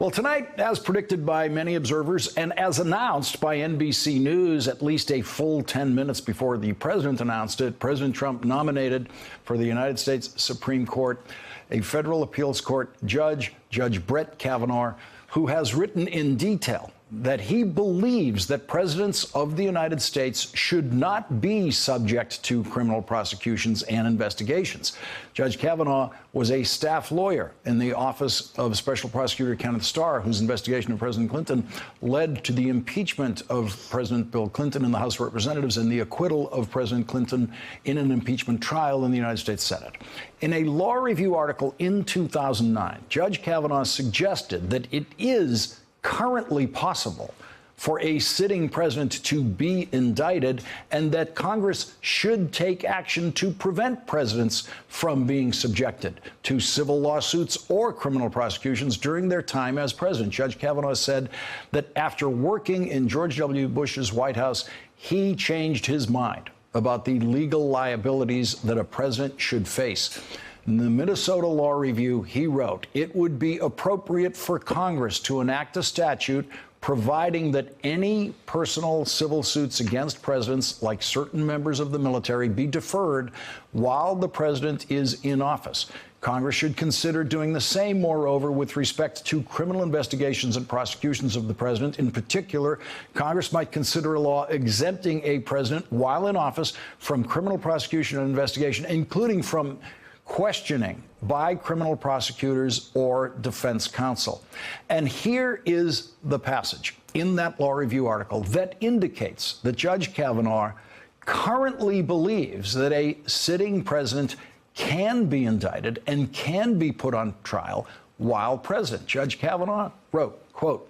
Well, tonight, as predicted by many observers and as announced by NBC News at least a full 10 minutes before the president announced it, President Trump nominated for the United States Supreme Court a federal appeals court judge, Judge Brett Kavanaugh, who has written in detail that he believes that presidents of the United States should not be subject to criminal prosecutions and investigations. Judge Kavanaugh was a staff lawyer in the Office of Special Prosecutor Kenneth Starr, whose investigation of President Clinton led to the impeachment of President Bill Clinton in the House of Representatives and the acquittal of President Clinton in an impeachment trial in the United States Senate. In a law review article in 2009, Judge Kavanaugh suggested that it is currently possible for a sitting president to be indicted and that Congress should take action to prevent presidents from being subjected to civil lawsuits or criminal prosecutions during their time as president. Judge Kavanaugh said that after working in George W. Bush's White House, he changed his mind about the legal liabilities that a president should face. In the Minnesota Law Review, he wrote, "It would be appropriate for Congress to enact a statute providing that any personal civil suits against presidents, like certain members of the military, be deferred while the president is in office. Congress should consider doing the same, moreover, with respect to criminal investigations and prosecutions of the president. In particular, Congress might consider a law exempting a president while in office from criminal prosecution and investigation, including from questioning by criminal prosecutors or defense counsel." And here is the passage in that law review article that indicates that Judge Kavanaugh currently believes that a sitting president can be indicted and can be put on trial while president. Judge Kavanaugh wrote, quote,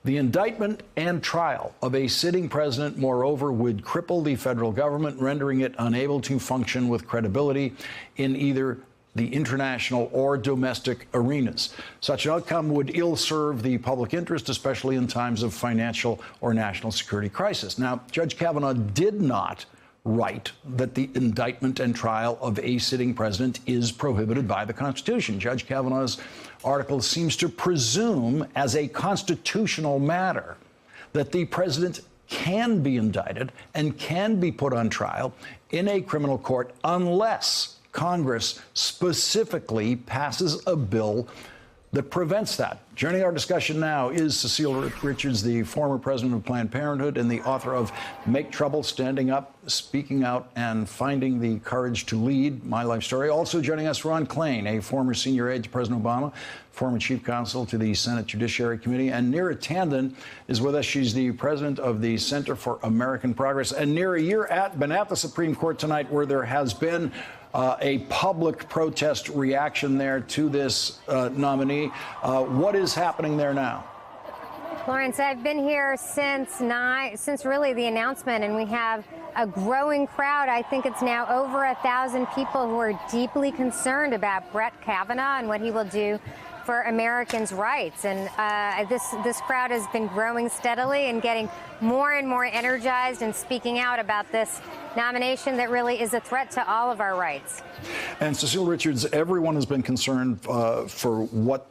"The indictment and trial of a sitting president, moreover, would cripple the federal government, rendering it unable to function with credibility in either the international or domestic arenas. Such an outcome would ill serve the public interest, especially in times of financial or national security crisis." Now, Judge Kavanaugh did not write that the indictment and trial of a sitting president is prohibited by the Constitution. Judge Kavanaugh's article seems to presume, as a constitutional matter, that the president can be indicted and can be put on trial in a criminal court unless Congress specifically passes a bill that prevents that. Joining our discussion now is Cecile Richards, the former president of Planned Parenthood and the author of Make Trouble, Standing Up, Speaking Out, and Finding the Courage to Lead, My Life Story. Also joining us, Ron Klain, a former senior aide to President Obama, former chief counsel to the Senate Judiciary Committee. And Neera Tanden is with us. She's the president of the Center for American Progress. And Neera, you're been at the Supreme Court tonight, where there has been a public protest reaction there to this nominee. What is happening there now? Lawrence, I've been here since really the announcement, and we have a growing crowd. I think it's now over 1,000 people who are deeply concerned about Brett Kavanaugh and what he will do for Americans' rights. And this crowd has been growing steadily and getting more and more energized and speaking out about this nomination that really is a threat to all of our rights. And Cecile Richards, everyone has been concerned for what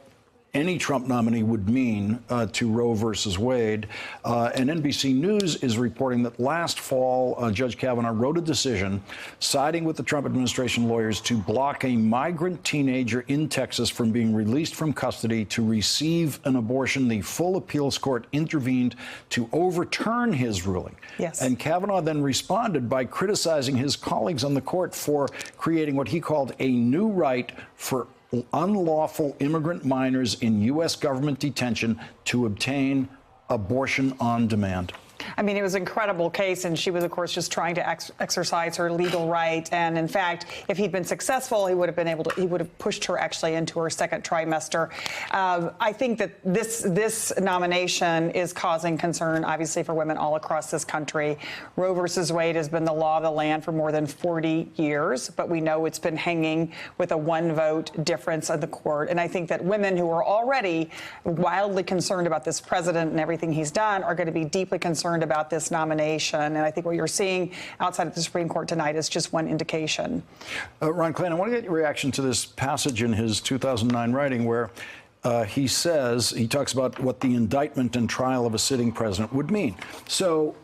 any Trump nominee would mean to Roe versus Wade. And NBC News is reporting that last fall, Judge Kavanaugh wrote a decision siding with the Trump administration lawyers to block a migrant teenager in Texas from being released from custody to receive an abortion. The full appeals court intervened to overturn his ruling. Yes. And Kavanaugh then responded by criticizing his colleagues on the court for creating what he called a new right for unlawful immigrant minors in U.S. government detention to obtain abortion on demand. I mean, it was an incredible case, and she was, of course, just trying to exercise her legal right. And in fact, if he'd been successful, he would have been able to. He would have pushed her actually into her second trimester. I think that this nomination is causing concern, obviously, for women all across this country. Roe versus Wade has been the law of the land for more than 40 years, but we know it's been hanging with a one-vote difference in the court. And I think that women who are already wildly concerned about this president and everything he's done are going to be deeply concerned about this nomination. And I think what you're seeing outside of the Supreme Court tonight is just one indication. Ron Klain, I want to get your reaction to this passage in his 2009 writing where he talks about what the indictment and trial of a sitting president would mean. So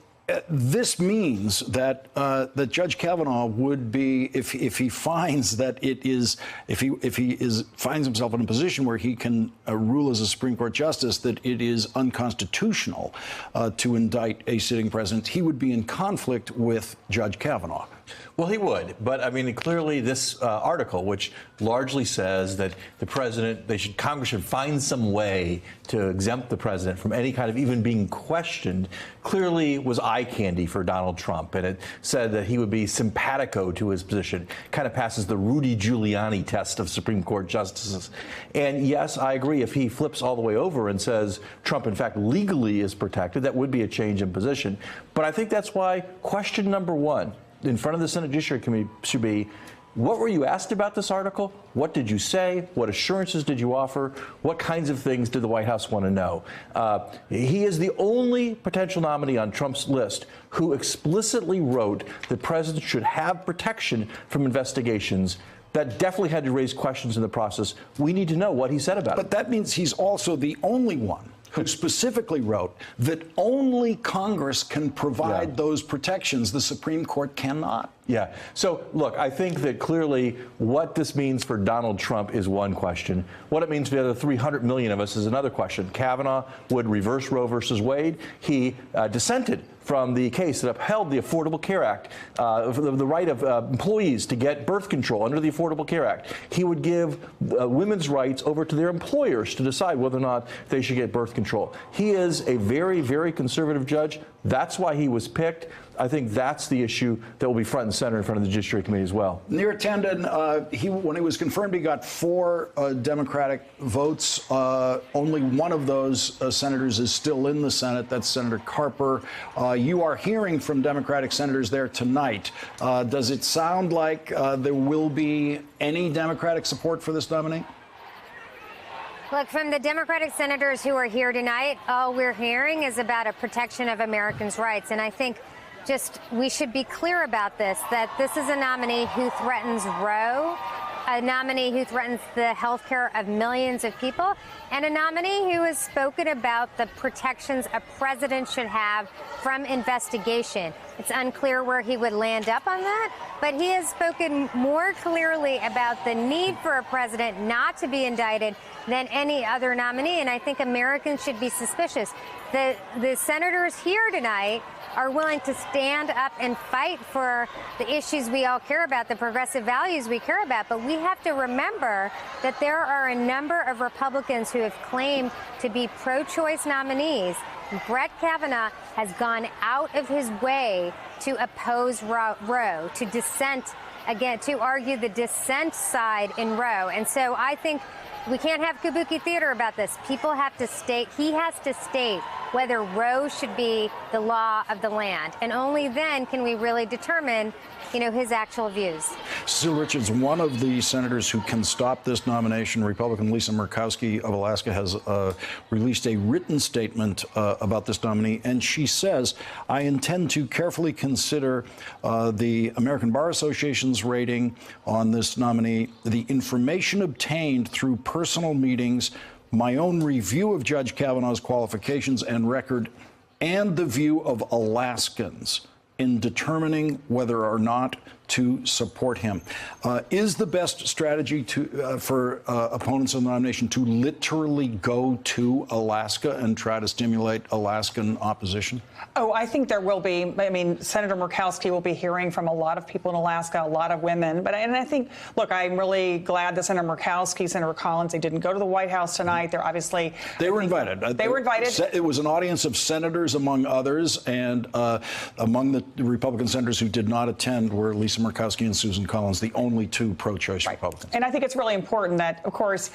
this means that that Judge Kavanaugh would be, if he finds that it is, if he finds himself in a position where he can rule as a Supreme Court justice that it is unconstitutional to indict a sitting president, he would be in conflict with Judge Kavanaugh. Well, he would. But I mean, clearly this article, which largely says that the president, Congress should find some way to exempt the president from any kind of even being questioned, clearly was eye candy for Donald Trump. And it said that he would be simpatico to his position, kind of passes the Rudy Giuliani test of Supreme Court justices. And yes, I agree. If he flips all the way over and says Trump, in fact, legally is protected, that would be a change in position. But I think that's why question number one in front of the Senate Judiciary Committee should be, what were you asked about this article? What did you say? What assurances did you offer? What kinds of things did the White House want to know? He is the only potential nominee on Trump's list who explicitly wrote that presidents should have protection from investigations. That definitely had to raise questions in the process. We need to know what he said about it. But that means he's also the only one who specifically wrote that only Congress can provide those protections. The Supreme Court cannot. Yeah. So, look, I think that clearly what this means for Donald Trump is one question. What it means for the other 300 million of us is another question. Kavanaugh would reverse Roe versus Wade. He dissented from the case that upheld the Affordable Care Act, the right of employees to get birth control under the Affordable Care Act. He would give women's rights over to their employers to decide whether or not they should get birth control. He is a very, very conservative judge. That's why he was picked. I think that's the issue that will be front and center in front of the Judiciary Committee as well. Neera Tanden, when he was confirmed, he got 4 Democratic votes. Only one of those senators is still in the Senate. That's Senator Carper. You are hearing from Democratic senators there tonight. Does it sound like there will be any Democratic support for this nominee? Look, from the Democratic senators who are here tonight, all we're hearing is about a protection of Americans' rights. And I think we should be clear about this, that this is a nominee who threatens Roe, a nominee who threatens the health care of millions of people, and a nominee who has spoken about the protections a president should have from investigation. It's unclear where he would land up on that, but he has spoken more clearly about the need for a president not to be indicted than any other nominee, and I think Americans should be suspicious. The senators here tonight are willing to stand up and fight for the issues we all care about, the progressive values we care about. But we have to remember that there are a number of Republicans who have claimed to be pro-choice nominees. Brett Kavanaugh has gone out of his way to oppose Roe, to dissent, again, to argue the dissent side in Roe. And so I think we can't have kabuki theater about this. People have to state, he has to state whether Roe should be the law of the land. And only then can we really determine, his actual views. Sue Richards, one of the senators who can stop this nomination, Republican Lisa Murkowski of Alaska, has released a written statement about this nominee. And she says, I intend to carefully consider the American Bar Association's rating on this nominee, the information obtained through personal meetings, my own review of Judge Kavanaugh's qualifications and record, and the view of Alaskans in determining whether or not to support him. Is the best strategy for opponents of the nomination to literally go to Alaska and try to stimulate Alaskan opposition? Oh, I think there will be. I mean, Senator Murkowski will be hearing from a lot of people in Alaska, a lot of women. And I think, look, I'm really glad that Senator Murkowski, Senator Collins, they didn't go to the White House tonight. They're obviously... They were invited. They were invited. It was an audience of senators, among others, and among the Republican senators who did not attend were Lisa Murkowski and Susan Collins, the only 2 pro-choice Republicans. And I think it's really important that, of course,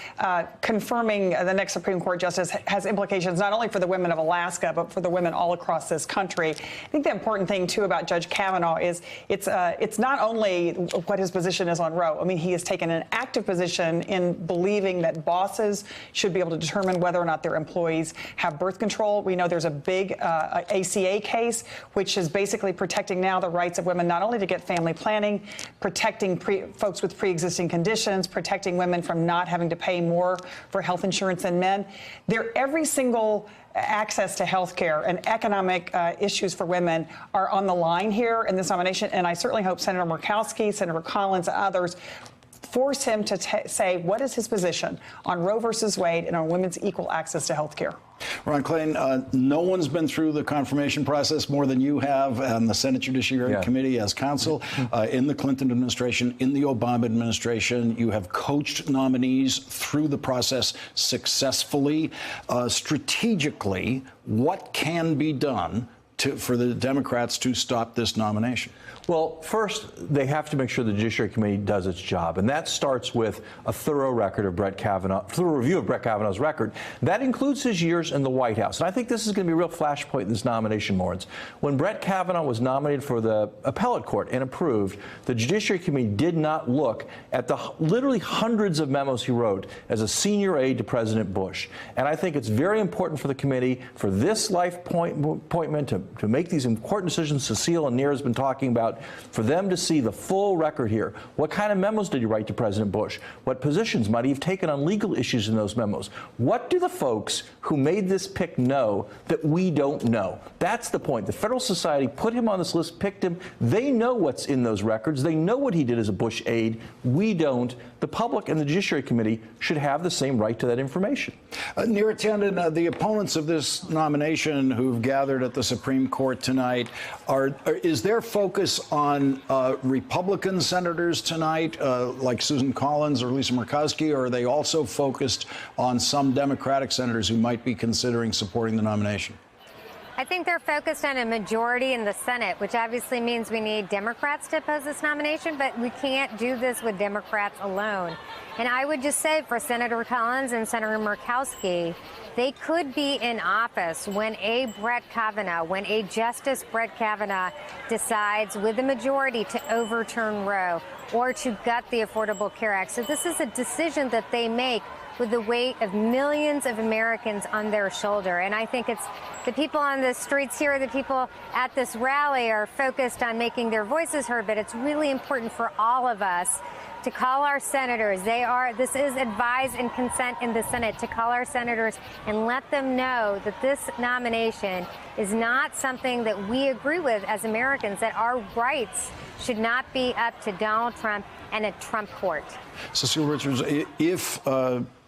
confirming the next Supreme Court justice has implications not only for the women of Alaska, but for the women all across this country. I think the important thing, too, about Judge Kavanaugh is it's not only what his position is on Roe. I mean, he has taken an active position in believing that bosses should be able to determine whether or not their employees have birth control. We know there's a big ACA case, which is basically protecting now the rights of women not only to get family planning, planning, protecting folks with pre-existing conditions, protecting women from not having to pay more for health insurance than men. Every single access to health care and economic issues for women are on the line here in this nomination. And I certainly hope Senator Murkowski, Senator Collins, and others force him to say what is his position on Roe versus Wade and on women's equal access to health care. Ron Klain, no one's been through the confirmation process more than you have on the Senate Judiciary Committee as counsel in the Clinton administration, in the Obama administration. You have coached nominees through the process successfully. Strategically, what can be done for the Democrats to stop this nomination? Well, first, they have to make sure the Judiciary Committee does its job, and that starts with a thorough record of thorough review of Brett Kavanaugh's record. That includes his years in the White House. And I think this is going to be a real flashpoint in this nomination, Lawrence. When Brett Kavanaugh was nominated for the appellate court and approved, the Judiciary Committee did not look at the literally hundreds of memos he wrote as a senior aide to President Bush. And I think it's very important for the committee, for this life appointment, to make these important decisions Cecile and Nir has been talking about, for them to see the full record here. What kind of memos did you write to President Bush? What positions might he have taken on legal issues in those memos? What do the folks who made this pick know that we don't know? That's the point. The Federal Society put him on this list, picked him. They know what's in those records. They know what he did as a Bush aide. We don't. The public and the Judiciary Committee should have the same right to that information. Nir Tanden, the opponents of this nomination who've gathered at the Supreme Court tonight, is their focus on Republican senators tonight, like Susan Collins or Lisa Murkowski, or are they also focused on some Democratic senators who might be considering supporting the nomination? I think they're focused on a majority in the Senate, which obviously means we need Democrats to oppose this nomination, but we can't do this with Democrats alone. And I would just say for Senator Collins and Senator Murkowski, they could be in office when when a Justice Brett Kavanaugh decides with a majority to overturn Roe or to gut the Affordable Care Act. So this is a decision that they make with the weight of millions of Americans on their shoulder. And I think it's the people on the streets here, the people at this rally are focused on making their voices heard, but it's really important for all of us to call our senators. This is advise and consent in the Senate, to call our senators and let them know that this nomination is not something that we agree with as Americans, that our rights should not be up to Donald Trump and a Trump court. Cecile Richards, if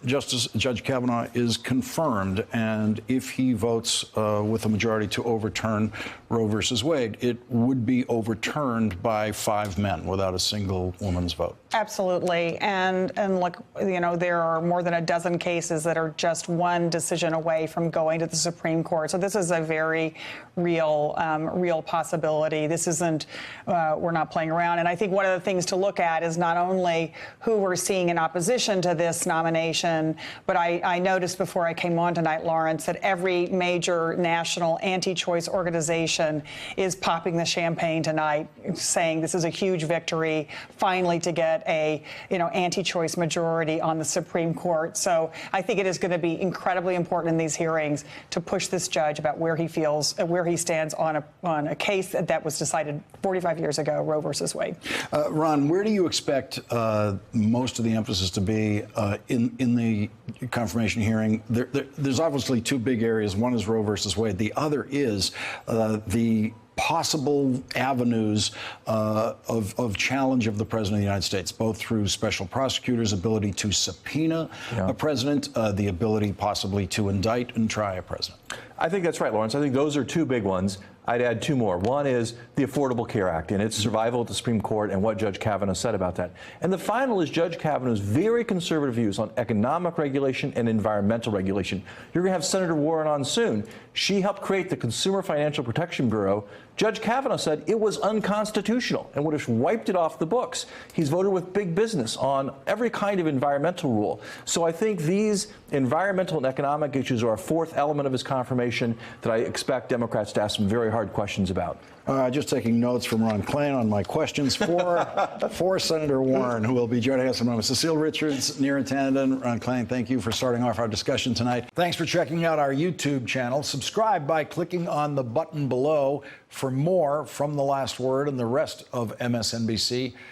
Judge Kavanaugh is confirmed and if he votes with a majority to overturn Roe versus Wade, it would be overturned by 5 men without a single woman's vote. Absolutely. And look, there are more than a dozen cases that are just one decision away from going to the Supreme Court. So this is a very real possibility. This isn't, we're not playing around. And I think one of the things to look at is not only who we're seeing in opposition to this nomination, but I noticed before I came on tonight, Lawrence, that every major national anti-choice organization is popping the champagne tonight, saying this is a huge victory, finally to get a anti-choice majority on the Supreme Court. So I think it is going to be incredibly important in these hearings to push this judge about where he stands on a case that was decided 45 years ago, Roe versus Wade. Ron, where do you expect most of the emphasis to be in the confirmation hearing? There's obviously 2 big areas. One is Roe versus Wade. The other is the possible avenues of challenge of the President of the United States, both through special prosecutors' ability to subpoena a president, the ability possibly to indict and try a president. I think that's right, Lawrence. I think those are 2 big ones. I'd add 2 more. One is the Affordable Care Act and its survival at the Supreme Court and what Judge Kavanaugh said about that. And the final is Judge Kavanaugh's very conservative views on economic regulation and environmental regulation. You're going to have Senator Warren on soon. She helped create the Consumer Financial Protection Bureau. Judge Kavanaugh said it was unconstitutional and would have wiped it off the books. He's voted with big business on every kind of environmental rule. So I think these environmental and economic issues are a 4th element of his confirmation that I expect Democrats to ask some very hard hard questions about? Just taking notes from Ron Klain on my questions for Senator Warren, who will be joining us in a moment. Cecile Richards, Neera Tanden, Ron Klain, thank you for starting off our discussion tonight. Thanks for checking out our YouTube channel. Subscribe by clicking on the button below for more from The Last Word and the rest of MSNBC.